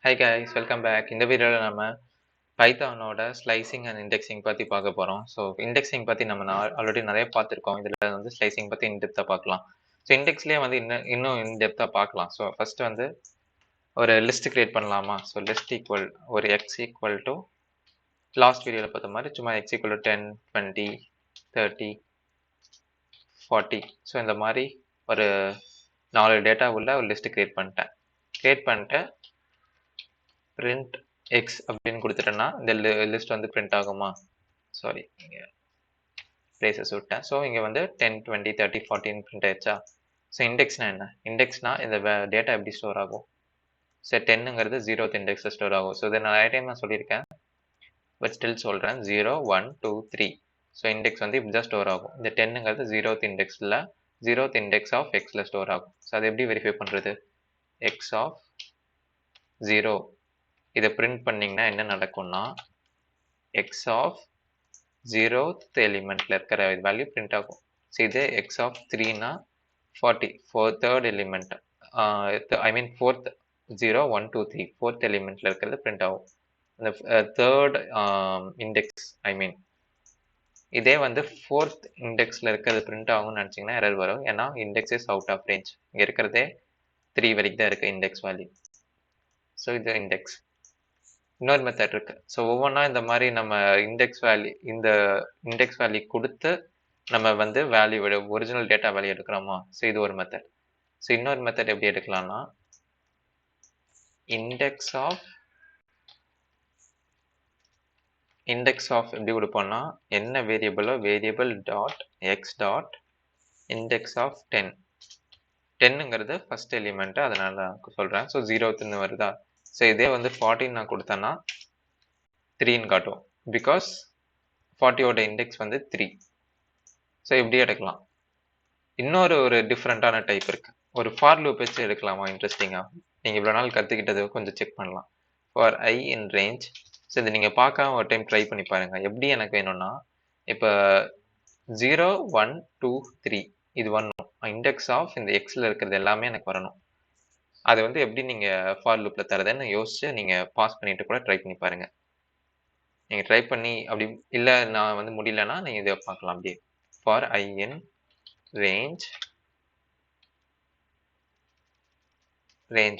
Hi guys, welcome back. இந்த வீடியோல நம்ம பைத்தானோட ஸ்லைசிங் அண்ட் இண்டெக்ஸிங் பத்தி பார்க்க போறோம். ஸோ இண்டெக்ஸிங் பத்தி நம்ம ஆல்ரெடி நிறைய பார்த்துருக்கோம். இதுல வந்து ஸ்லைசிங் பத்தி இன்டெப்தா பார்க்கலாம். ஸோ இண்டெக்ஸ்லயே வந்து இன்னும் இன்டெப்தா பார்க்கலாம். ஸோ ஃபர்ஸ்ட் வந்து ஒரு லிஸ்ட் கிரியேட் பண்ணலாமா? ஸோ லிஸ்ட் ஈக்குவல் ஒரு எக்ஸ் ஈக்குவல் டு லாஸ்ட் வீடியோல பார்த்த மாதிரி சும்மா எக்ஸ் ஈக்குவல் டு 10, 20, 30, 40. ஸோ இந்த மாதிரி ஒரு 4 டேட்டா உள்ள ஒரு லிஸ்ட் கிரியேட் பண்ணிட்டு print x அப்படின்னு கொடுத்துட்டேன்னா இந்த லிஸ்ட் வந்து பிரிண்ட் ஆகுமா? சாரி, இங்கே பிளேசஸ் விட்டேன். ஸோ இங்கே வந்து 10, 20, 30, 40 பிரிண்ட் ஆயிடுச்சா? ஸோ இண்டெக்ஸ்னா என்ன? இண்டெக்ஸ்னா இந்த டேட்டா எப்படி ஸ்டோர் ஆகும்? ஸோ 10ங்கிறது 0th இண்டெக்ஸில் ஸ்டோர் ஆகும். ஸோ இதை நான் நிறைய டைம் நான் சொல்லியிருக்கேன், பட் ஸ்டில் சொல்கிறேன். 0, 1, 2, 3. ஸோ இண்டெக்ஸ் வந்து இப்படி தான் ஸ்டோர் ஆகும். இந்த 10ங்கிறது 0th இண்டெக்ஸில் 0th இண்டெக்ஸ் ஆஃப் எக்ஸில் ஸ்டோர் ஆகும். ஸோ அதை எப்படி வெரிஃபை பண்ணுறது? எக்ஸ் ஆஃப் 0 இதை பிரிண்ட் பண்ணிங்கன்னா என்ன நடக்கும்னா எக்ஸ் ஆஃப் 0th எலிமெண்ட்ல இருக்கிற வேல்யூ பிரிண்ட் ஆகும். ஸோ இதே எக்ஸ் ஆஃப் 3னா 40 third element, I mean fourth 0, 1, 2, 3 fourth எலிமெண்ட்ல இருக்கிறது பிரிண்ட் ஆகும். அந்த தேர்ட் இண்டெக்ஸ் ஐ மீன் இதே வந்து ஃபோர்த் இண்டெக்ஸ்ல இருக்கிறது பிரிண்ட் ஆகும்னு நினச்சிங்கன்னா எரர் வரும். ஏன்னா index is out of range. இங்கே இருக்கிறதே 3 வரைக்கும் தான் இருக்குது இண்டெக்ஸ் வேல்யூ. ஸோ இது இண்டெக்ஸ். இன்னொரு மெத்தட் இருக்கு. ஸோ ஒவ்வொன்றா இந்த மாதிரி நம்ம இண்டெக்ஸ் வேல்யூ கொடுத்து நம்ம வந்து வேல்யூ ஒரிஜினல் டேட்டா வேல்யூ எடுக்கிறோமா? ஸோ இது ஒரு மெத்தட். ஸோ இன்னொரு மெத்தட் எப்படி எடுக்கலாம்னா இண்டெக்ஸ் ஆஃப் எப்படி கொடுப்போம்னா என்ன வேரியபிளோ variable dot X dot index of 10. 10ங்கிறது ஃபர்ஸ்ட் எலிமெண்ட், அதனால நான் சொல்கிறேன். ஸோ 0th வருதா? ஸோ இதே வந்து 14 நான் கொடுத்தேன்னா 3ன்னு காட்டும், பிகாஸ் 40யோட இண்டெக்ஸ் வந்து 3. ஸோ இப்படி எடுக்கலாம். ஒரு டிஃப்ரெண்ட்டான டைப் இருக்கு. ஒரு ஃபார் லூப் வச்சு எடுக்கலாமா? இன்ட்ரெஸ்டிங்காக நீங்கள் இவ்வளோ நாள் கற்றுக்கிட்டது கொஞ்சம் செக் பண்ணலாம். For I in range. So இதை நீங்கள் பார்க்காம ஒரு டைம் ட்ரை பண்ணி பாருங்கள். எப்படி எனக்கு வேணும்னா இப்போ 0, 1, 2, 3 இது வரணும். இண்டெக்ஸ் ஆஃப் இந்த எக்ஸில் இருக்கிறது எல்லாமே எனக்கு வரணும். அதை வந்து எப்படி நீங்கள் ஃபார் லூப்பில் தரதுன்னு யோசிச்சு நீங்கள் பாஸ் பண்ணிட்டு கூட ட்ரை பண்ணி பாருங்கள். நீங்கள் ட்ரை பண்ணி அப்படி இல்லை நான் வந்து முடியலன்னா நீங்கள் இதை பார்க்கலாம். அப்படியே ஃபார் ஐ இன் ரேஞ்ச்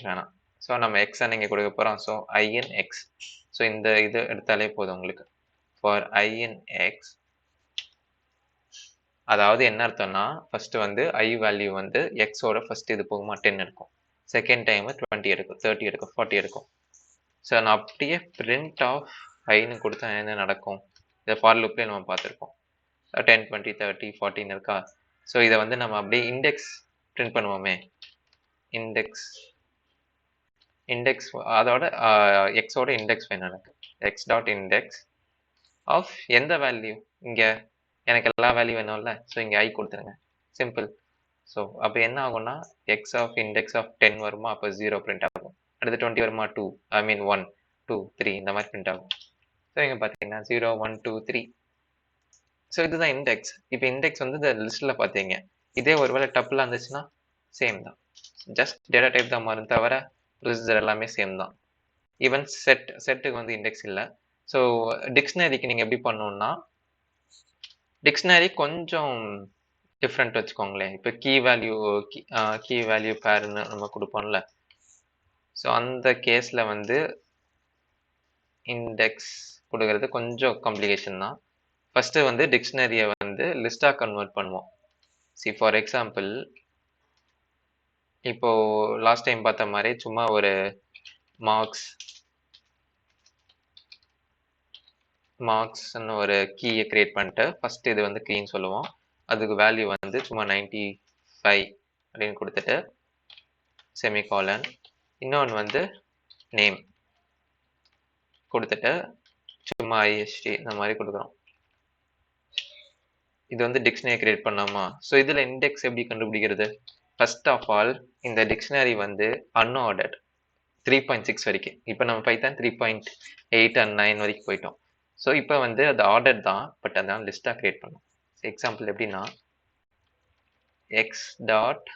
வேணாம். ஸோ நம்ம எக்ஸ் இங்கே கொடுக்க போகிறோம். So I in X. So இந்த இது எடுத்தாலே போதும் உங்களுக்கு. ஃபார் ஐ இன் எக்ஸ், அதாவது என்ன அர்த்தம்னா ஃபர்ஸ்ட் வந்து ஐ வேல்யூ வந்து எக்ஸோட ஃபர்ஸ்ட் இது போகுமா 10 எடுக்கும், செகண்ட் டைம் 20 எடுக்கும், 30 எடுக்கும், 40 எடுக்கும். ஸோ நான் அப்படியே பிரிண்ட் ஆஃப் ஐன்னு கொடுத்தா என்ன நடக்கும்? இதை ஃபார் லூப்லேயே நம்ம பார்த்துருக்கோம். 10, 20, 30, 40 இருக்கா? ஸோ இதை வந்து நம்ம அப்படியே இண்டெக்ஸ் பிரிண்ட் பண்ணுவோமே, இண்டெக்ஸ் அதோட எக்ஸோட இண்டெக்ஸ் வேணும் எனக்கு. எக்ஸ் டாட் இண்டெக்ஸ் ஆஃப் எந்த வேல்யூ? இங்கே எனக்கு எல்லா வேல்யூ வேணும்ல. ஸோ இங்கே ஐ கொடுத்துருங்க, சிம்பிள். ஸோ அப்போ என்ன ஆகும்னா எக்ஸ் ஆஃப் இண்டெக்ஸ் ஆஃப் 10 வருமா? அப்போ 0 பிரிண்ட் ஆகும். அடுத்து 20 வருமா? 2, ஐ மீன் 1, 2, 3 இந்த மாதிரி பிரிண்ட் ஆகும். ஸோ இங்கே பார்த்தீங்கன்னா 0, 1, 2, 3. ஸோ இதுதான் இண்டெக்ஸ். இப்போ இண்டெக்ஸ் வந்து இந்த லிஸ்ட்டில் பார்த்தீங்க. இதே ஒரு வேளை டப்பில் இருந்துச்சுன்னா சேம் தான், ஜஸ்ட் டேட்டா டைப் தான் மாறும், தவிர ப்ரொசீஜர் எல்லாமே சேம் தான். ஈவன் செட்டுக்கு வந்து இண்டெக்ஸ் இல்லை. ஸோ டிக்ஷனரிக்கு நீங்கள் எப்படி பண்ணணும்னா டிக்ஷனரி கொஞ்சம் டிஃப்ரெண்ட் வச்சுக்கோங்களேன். இப்போ கீ வேல்யூ பேர்னு நம்ம கொடுப்போம்ல. ஸோ அந்த கேஸில் வந்து இண்டெக்ஸ் கொடுக்கறது கொஞ்சம் காம்ப்ளிகேஷன் தான். ஃபஸ்ட்டு வந்து டிக்ஷனரியை வந்து லிஸ்ட்டாக கன்வெர்ட் பண்ணுவோம். சி ஃபார் எக்ஸாம்பிள், இப்போ லாஸ்ட் டைம் பார்த்த மாதிரி சும்மா ஒரு மார்க்ஸ்ன்னு ஒரு கீயை கிரியேட் பண்ணிட்டு ஃபர்ஸ்ட் இது வந்து கீன்னு சொல்லுவோம். அதுக்கு வேல்யூ வந்து சும்மா 95 அப்படின்னு கொடுத்துட்டு செமிகாலன், இன்னொன்று வந்து நேம் கொடுத்துட்டு சும்மா ஐஎஸ்டி இந்த மாதிரி கொடுக்குறோம். இது வந்து டிக்ஷனரி கிரியேட் பண்ணாமா? ஸோ இதில் இண்டெக்ஸ் எப்படி கண்டுபிடிக்கிறது? ஃபர்ஸ்ட் ஆஃப் ஆல் இந்த டிக்ஷனரி வந்து அன்ஆர்டர்ட் 3.6 வரைக்கும். இப்போ நம்ம பைத்தான் 3.8 and 9 வரைக்கும் போயிட்டோம். ஸோ இப்போ வந்து அது ஆர்டர் தான், பட் அதான் லிஸ்ட்டாக கிரியேட் பண்ணும். எக்ஸாம்பிள் எப்படின்னா x dot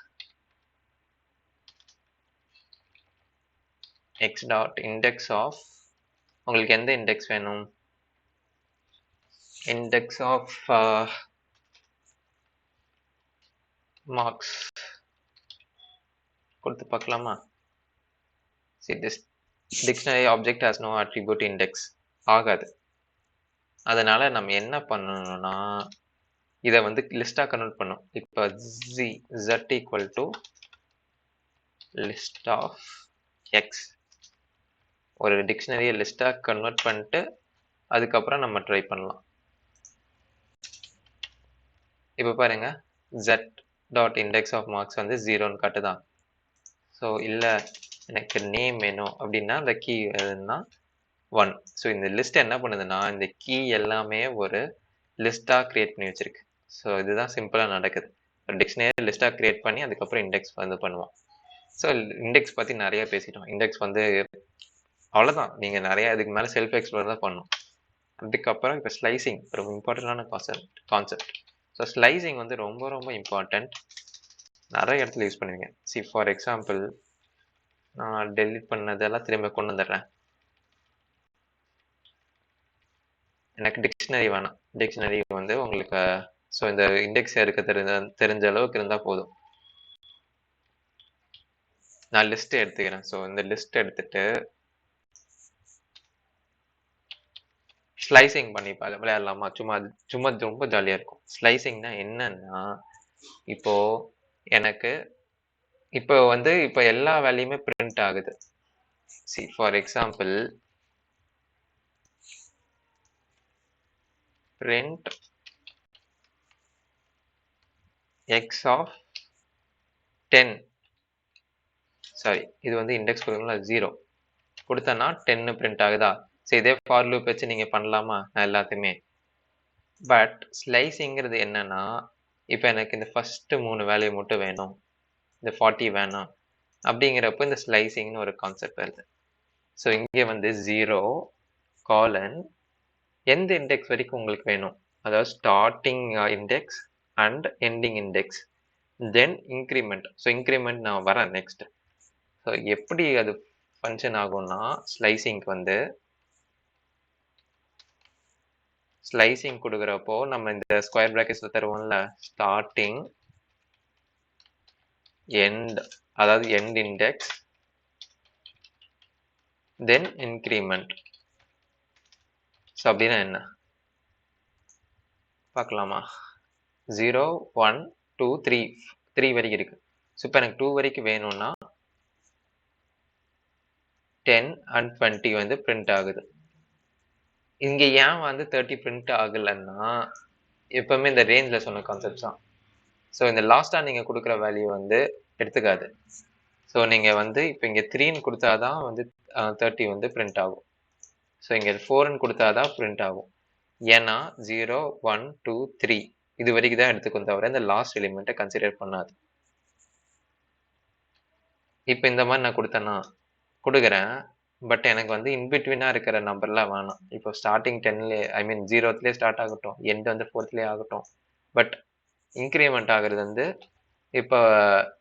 X dot index of, உங்களுக்கு எந்த இண்டெக்ஸ் வேணும்? இண்டெக்ஸ் ஆஃப் மார்க்ஸ் கொடுத்து பார்க்கலாமா? See, this dictionary object has no attribute index. ஆகாது. அதனால நம்ம என்ன பண்ணணும்னா, இதை வந்து லிஸ்டா கன்வெர்ட் பண்ணும். இப்போ z equal to list of x, ஒரு டிக்ஷனரியை லிஸ்டா கன்வெர்ட் பண்ணிட்டு அதுக்கப்புறம் நம்ம ட்ரை பண்ணலாம். இப்போ பாருங்க, z dot index of marks வந்து 0ன்னு காட்டுதான். ஸோ இல்லை எனக்கு நேம் வேணும் அப்படின்னா அந்த கீ எதுன்னா 1. ஸோ இந்த லிஸ்ட் என்ன பண்ணுதுன்னா, இந்த கீ எல்லாமே ஒரு லிஸ்டாக கிரியேட் பண்ணி வச்சிருக்கு. ஸோ இதுதான் சிம்பிளாக நடக்குது. டிக்ஷனரி லிஸ்டாக கிரியேட் பண்ணி அதுக்கப்புறம் இண்டெக்ஸ் வந்து பண்ணுவோம். ஸோ இண்டெக்ஸ் பற்றி நிறைய பேசிட்டோம். இண்டெக்ஸ் வந்து அவ்வளோதான், நீங்கள் நிறைய இதுக்கு மேலே செல்ஃப் எக்ஸ்ப்ளோர் தான் பண்ணணும். அதுக்கப்புறம் இப்போ ஸ்லைசிங் ஒரு இம்பார்ட்டண்டான கான்செப்ட். ஸோ ஸ்லைசிங் வந்து ரொம்ப ரொம்ப இம்பார்ட்டண்ட், நிறைய இடத்துல யூஸ் பண்ணுவீங்க. ஃபார் எக்ஸாம்பிள், நான் டெலிட் பண்ணதெல்லாம் திரும்ப கொண்டு வந்துடுறேன். எனக்கு டிக்ஷனரி வேணாம். டிக்ஷனரி வந்து உங்களுக்கு ஸோ இந்த இண்டெக்ஸ் இருக்க தெரிஞ்ச அளவுக்கு இருந்தால் போதும். நான் லிஸ்ட் எடுத்துக்கிறேன். ஸோ இந்த லிஸ்ட் எடுத்துட்டு ஸ்லைசிங் பண்ணி விளையாடலாமா? சும்மா சும்மா ரொம்ப ஜாலியாக இருக்கும். ஸ்லைசிங்னா என்னன்னா, இப்போ எனக்கு இப்போ வந்து இப்போ எல்லா வேல்யூமே பிரிண்ட் ஆகுது. For example, print x of 10, sorry இது வந்து இண்டெக்ஸ் கொடுக்கணும்ல, 0 கொடுத்தனா 10 பிரிண்ட் ஆகுதா? ஸோ இதே ஃபார் லூப் வச்சு நீங்க பண்ணலாமா எல்லாத்தையுமே? பட் ஸ்லைசிங்கிறது என்னன்னா, இப்போ எனக்கு இந்த ஃபர்ஸ்ட் 3 வேல்யூ மட்டும் வேணும், இந்த 40 வேணும் அப்படிங்கிறப்போ இந்த ஸ்லைசிங்னு ஒரு கான்செப்ட் வருது. ஸோ இங்கே வந்து 0 காலன் எந்த இண்டெக்ஸ் வரைக்கும் உங்களுக்கு வேணும், அதாவது starting index and ending index, then increment. So increment நான் வரேன் நெக்ஸ்ட். ஸோ எப்படி அது ஃபங்க்ஷன் ஆகும்னா, ஸ்லைசிங்க்கு வந்து ஸ்லைசிங் கொடுக்குறப்போ நம்ம இந்த ஸ்கொயர் பிராக்கெட்ஸ்ல தருவோம்ல, ஸ்டார்டிங் எண்ட், அதாவது எண்ட் இண்டெக்ஸ் தென் இன்க்ரிமெண்ட். ஸோ அப்படின்னா என்ன பார்க்கலாமா? 0 1 2 3 வரைக்கும் இருக்கு. ஸோ இப்போ எனக்கு 2 வரைக்கும் வேணும்னா 10 and 20 வந்து பிரிண்ட் ஆகுது. இங்க ஏன் வந்து 30 பிரிண்ட் ஆகலைன்னா, எப்பவுமே இந்த ரேஞ்ச்ல சொன்ன கான்செப்ட் தான். ஸோ இந்த லாஸ்டா நீங்க கொடுக்குற வேல்யூ வந்து எடுத்துக்காது. ஸோ நீங்க வந்து இப்போ இங்க 3ன்னு கொடுத்தாதான் வந்து 30 வந்து பிரிண்ட் ஆகும். ஸோ இங்க 4ன்னு கொடுத்தாதான் பிரிண்ட் ஆகும். ஏன்னா 0 1 2 3 இது வரைக்கும் தான் எடுத்துக்கும், தவிர இந்த லாஸ்ட் எலிமெண்ட்டை கன்சிடர் பண்ணாது. இப்போ இந்த மாதிரி நான் கொடுத்தேன்னா கொடுக்குறேன், பட் எனக்கு வந்து இன்பிட்வீனா இருக்கிற நம்பர்லாம் வேணாம். இப்போ ஸ்டார்டிங் 10லே, ஐ மீன் 0த்லேயே ஸ்டார்ட் ஆகட்டும், எண்ட் வந்து 4த்லேயே ஆகட்டும். பட் இன்க்ரிமெண்ட் ஆகுறது வந்து இப்போ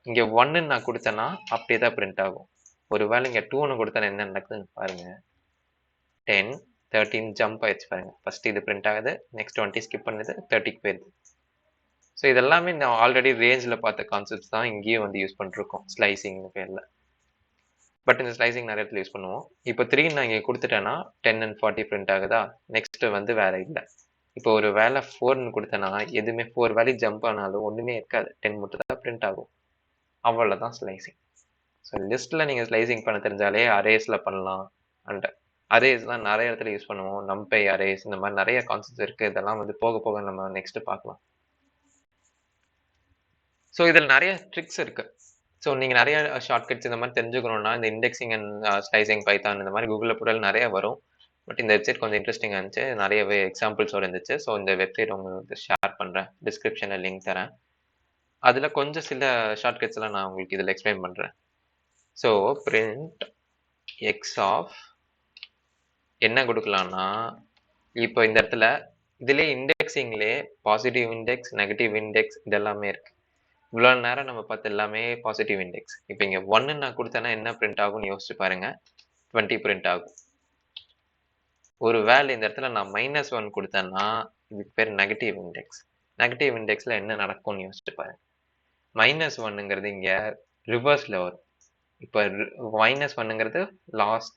இங்கே 1ன்னு நான் கொடுத்தேன்னா அப்படியே தான் பிரிண்ட் ஆகும். ஒருவேளை இங்கே 2ன்னு கொடுத்தேன்னா என்ன நடக்குதுன்னு பாருங்க. 10 13 ஜம்ப் ஆயிடுச்சு பாருங்க. ஃபர்ஸ்ட் இது பிரிண்ட் ஆகுது, நெக்ஸ்ட் 20 ஸ்கிப் பண்ணுது, 30க்கு போயிடுது. ஸோ இதெல்லாமே நான் ஆல்ரெடி ரேஞ்சில் பார்த்த கான்செப்ட்ஸ் தான் இங்கேயும் வந்து யூஸ் பண்ணிருக்கோம் ஸ்லைசிங்னு பேரில். பட் இந்த ஸ்லைசிங் நிறைய இடத்துல யூஸ் பண்ணுவோம். இப்போ 3 நான் இங்கே கொடுத்துட்டேன்னா 10 and 40 பிரிண்ட் ஆகுதா? நெக்ஸ்ட் வந்து வேற இல்லை. இப்போ ஒரு வேலை 4ன்னு கொடுத்தேன்னா எதுவுமே 4 வேல்யூ ஜம்ப் ஆனாலும் ஒன்றுமே இருக்காது, 10 மட்டும் தான் பிரிண்ட் ஆகும். அவ்வளோதான் ஸ்லைசிங். ஸோ லிஸ்ட்டில் நீங்கள் ஸ்லைசிங் பண்ண தெரிஞ்சாலே அரேஸில் பண்ணலாம். அண்ட் அரேஸ் தான் நிறைய இடத்துல யூஸ் பண்ணுவோம். நம்பை அரேஸ், இந்த மாதிரி நிறைய கான்செப்ட்ஸ் இருக்குது. இதெல்லாம் வந்து போக போக நம்ம நெக்ஸ்ட் பார்க்கலாம். ஸோ இதில் நிறைய ட்ரிக்ஸ் இருக்குது. ஸோ நீங்கள் நிறைய ஷார்ட்கட்ஸ் இந்த மாதிரி தெரிஞ்சுக்கணுன்னா இந்த இண்டெக்ஸிங் அண்ட் ஸ்லைசிங் பைத்தான் இந்த மாதிரி கூகுளில் போட்டால் நிறைய வரும். பட் இந்த வெப்சைட் கொஞ்சம் இன்ட்ரெஸ்டிங்காக இருந்துச்சு, நிறையவே எக்ஸாம்பிள்ஸோடு இருந்துச்சு. ஸோ இந்த வெப்சைட் உங்களுக்கு ஷேர் பண்ணுறேன், டிஸ்கிரிப்ஷனில் லிங்க் தரேன். அதில் கொஞ்சம் சில ஷார்ட்கட்ஸ் எல்லாம் நான் உங்களுக்கு இதில் எக்ஸ்பிளைன் பண்ணுறேன். ஸோ பிரிண்ட் எக்ஸ் ஆஃப் என்ன கொடுக்கலாம்னா, இப்போ இந்த இடத்துல இதிலே இண்டெக்ஸிங்லே பாசிட்டிவ் இண்டெக்ஸ், நெகட்டிவ் இண்டெக்ஸ் இதெல்லாமே இருக்கு. இவ்வளோ நேரம் நம்ம பார்த்து எல்லாமே பாசிட்டிவ் இண்டெக்ஸ். இப்போ இங்கே 1 நான் கொடுத்தேன்னா என்ன பிரிண்ட் ஆகும்னு யோசிச்சு பாருங்க. 20 பிரிண்ட் ஆகும். ஒரு வேளை இந்த இடத்துல நான் -1 கொடுத்தேன்னா இதுக்கு பேர் நெகட்டிவ் இண்டெக்ஸ். நெகட்டிவ் இண்டெக்ஸ்ல என்ன நடக்கும்னு யோசிச்சு பாருங்க. -1ங்கிறது இங்க ரிவர்ஸ்ல வரும். இப்ப -1ங்கிறது லாஸ்ட்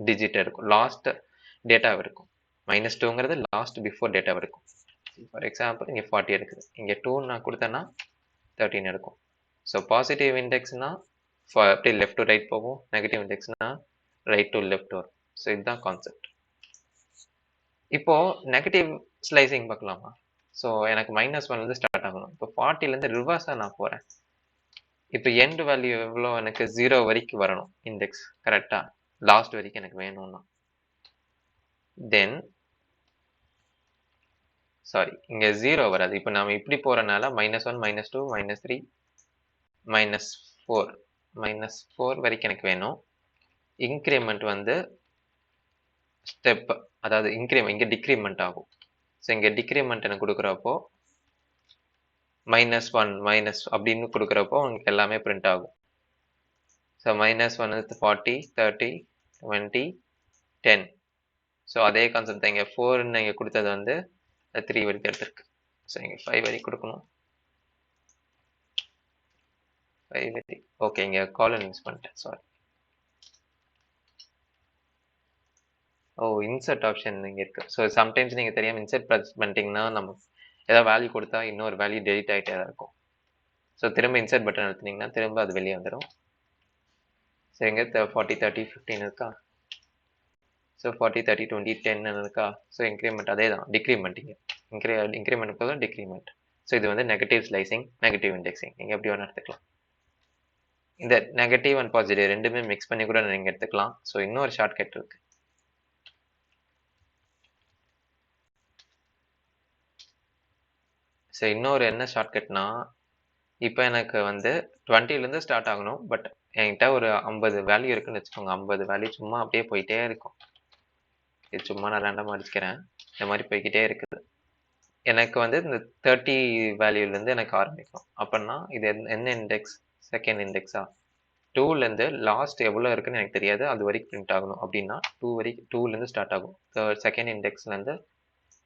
டிஜிட் இருக்கும், லாஸ்ட் டேட்டா இருக்கும். -2ங்கிறது லாஸ்ட் பிஃபோர் டேட்டா இருக்கும். ஃபார் எக்ஸாம்பிள் இங்க 40 இருக்குது, இங்க 2 நான் கொடுத்தேன்னா 13 இருக்கும். ஸோ பாசிட்டிவ் இண்டெக்ஸ்னா அப்படியே லெஃப்ட் டு ரைட் போகும், நெகட்டிவ் இண்டெக்ஸ்னா ரைட் டு லெஃப்ட் வரும். ஸோ இதுதான் கான்செப்ட். இப்போ நெகட்டிவ் ஸ்லைசிங் பார்க்கலாமா? ஸோ எனக்கு -1லேருந்து ஸ்டார்ட் ஆகணும். இப்போ 40லேருந்து ரிவர்ஸாக நான் போகிறேன். இப்போ எண்ட் வேல்யூ எவ்வளோ? எனக்கு 0 வரைக்கும் வரணும் இண்டெக்ஸ், கரெக்டா? லாஸ்ட் வரைக்கும் எனக்கு வேணும்னா தென் சாரி இங்க 0 வராது. இப்போ நாம இப்படி போறனால -1 -2 -3 -4 -4 வரைக்கும் எனக்கு வேணும். இன்க்ரிமெண்ட் வந்து ஸ்டெப், அதாவது இன்க்ரிமெண்ட் இங்க டிக்ரிமெண்ட் ஆகும். ஸோ இங்க டிக்ரிமெண்ட் எனக்கு கொடுக்குறப்போ -1 மைனஸ் அப்படின்னு கொடுக்குறப்போ உங்களுக்கு எல்லாமே பிரிண்ட் ஆகும். ஸோ -1 40 30 20 10. ஸோ அதே கான்செப்ட் தான் இங்க 4 இங்க கொடுத்தது வந்து 3 வரைக்கும் எடுத்திருக்கு. ஸோ இங்க 5 வரைக்கும் கொடுக்கணும். 5 வரைக்கும் ஓகே, இங்க காலன் யூஸ் பண்ணிட்டேன், சாரி. ஓ, இன்சர்ட் ஆப்ஷன் இங்க இருக்கு. ஸோ சம்டைம்ஸ் நீங்க தெரியாம இன்சர்ட் ப்ரெஸ் பண்ணிட்டீங்கன்னா நம்ம ஏதாவது வேல்யூ கொடுத்தா இன்னொரு வேல்யூ டெலிட் ஆகிட்டே தான் இருக்கும். ஸோ திரும்ப இன்சர்ட் பட்டன் எடுத்தீங்கன்னா திரும்ப அது வெளியே வந்துடும். ஸோ எங்க 40 30 15 இருக்கா? ஸோ 40 30 20 10 இருக்கா? ஸோ இன்க்ரிமெண்ட் அதே தான், டிக்ரிமெண்ட் இங்கே இன்க்ரிமெண்ட் போதும் டிக்ரிமெண்ட். ஸோ இது வந்து நெகட்டிவ் ஸ்லைசிங், நெகட்டிவ் இண்டெக்ஸிங், நீங்கள் எப்படி வேணா எடுத்துக்கலாம். இந்த நெகட்டிவ் அண்ட் பாசிட்டிவ் ரெண்டுமே மிக்ஸ் பண்ணி கூட நீங்கள் எடுத்துக்கலாம். ஸோ இன்னொரு ஷார்ட்கட் இருக்கு. ஸோ இன்னொரு என்ன ஷார்ட்கட்னா, இப்போ எனக்கு வந்து 20லேருந்து ஸ்டார்ட் ஆகணும். பட் என்கிட்ட ஒரு 50 வேல்யூ இருக்குன்னு வச்சுக்கோங்க. 50 வேல்யூ சும்மா அப்படியே போயிட்டே இருக்கும். இது சும்மா நான் ரேண்டமாக அடிச்சுக்கிறேன். இந்த மாதிரி போய்கிட்டே இருக்குது. எனக்கு வந்து இந்த 30 வேல்யூலேருந்து எனக்கு ஆரம்பிக்கும். அப்படின்னா இது என்ன இண்டெக்ஸ்? செகண்ட் இண்டெக்ஸா? 2லேருந்து லாஸ்ட் எவ்வளோ இருக்குன்னு எனக்கு தெரியாது, அது வரைக்கும் பிரிண்ட் ஆகணும். அப்படின்னா 2லேருந்து ஸ்டார்ட் ஆகும். செகண்ட் இண்டெக்ஸ்லேருந்து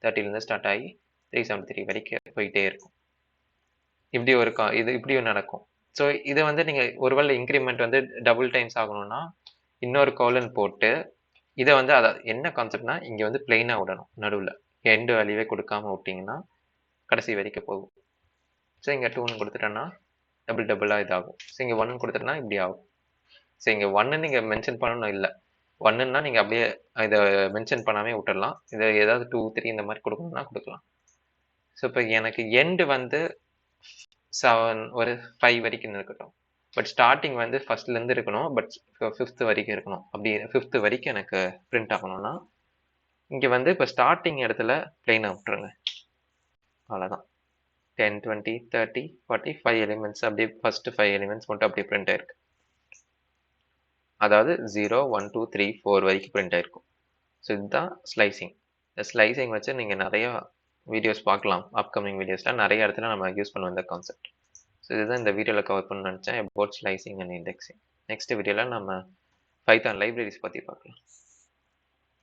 30லேருந்து ஸ்டார்ட் ஆகி 373 வரைக்கும் போயிட்டே இருக்கும். இப்படி ஒரு இது இப்படியும் நடக்கும். ஸோ இதை வந்து நீங்கள் ஒருவேளை இன்க்ரிமெண்ட் வந்து டபுள் டைம்ஸ் ஆகணும்னா இன்னொரு கோலன் போட்டு இதை வந்து அதை என்ன கான்செப்ட்னா இங்கே வந்து பிளெயினாக விடணும். நடுவில் எண்டு வேல்யூவே கொடுக்காம விட்டிங்கன்னா கடைசி வரைக்கும் போகும். ஸோ இங்கே 2ன்னு கொடுத்துட்டேன்னா டபுளாக இதாகும். ஸோ இங்கே 1 கொடுத்துட்டேன்னா இப்படி ஆகும். ஸோ இங்கே 1 நீங்கள் மென்ஷன் பண்ணணும் இல்லை, 1ன்னா நீங்கள் அப்படியே இதை மென்ஷன் பண்ணாமே விட்டுடலாம். இதை ஏதாவது 2 3 இந்த மாதிரி கொடுக்கணும்னா கொடுக்கலாம். ஸோ இப்போ எனக்கு எண்டு வந்து 7 ஒரு 5 வரைக்கும் இருக்கட்டும். பட் ஸ்டார்டிங் வந்து ஃபர்ஸ்ட்லேருந்து இருக்கணும். பட் 5th வரைக்கும் இருக்கணும். அப்படி 5th வரைக்கும் எனக்கு பிரிண்ட் ஆகணும்னா இங்கே வந்து இப்போ ஸ்டார்டிங் இடத்துல பிளெயினாக விட்டுருங்க. அவ்வளோதான். 10 20 30 40 5 எலிமெண்ட்ஸ் அப்படியே ஃபர்ஸ்ட் 5 எலிமெண்ட்ஸ் மட்டும் அப்படியே பிரிண்ட் ஆயிருக்கு. அதாவது 0 1 2 3 4 வரைக்கும் பிரிண்ட் ஆயிருக்கும். ஸோ இதுதான் ஸ்லைசிங். இந்த ஸ்லைசிங் வச்சு நீங்கள் நிறையா வீடியோஸ் பார்க்கலாம். அப்கமிங் வீடியோஸில் நிறைய இடத்துல நம்ம யூஸ் பண்ணுவோம் இந்த கான்செப்ட். ஸோ இதுதான் இந்த வீடியோவில் கவர் பண்ணணும்னு நினச்சேன், about slicing and indexing. Next வீடியோவில் நம்ம பைத்தான் லைப்ரரிஸ் பற்றி பார்க்கலாம்.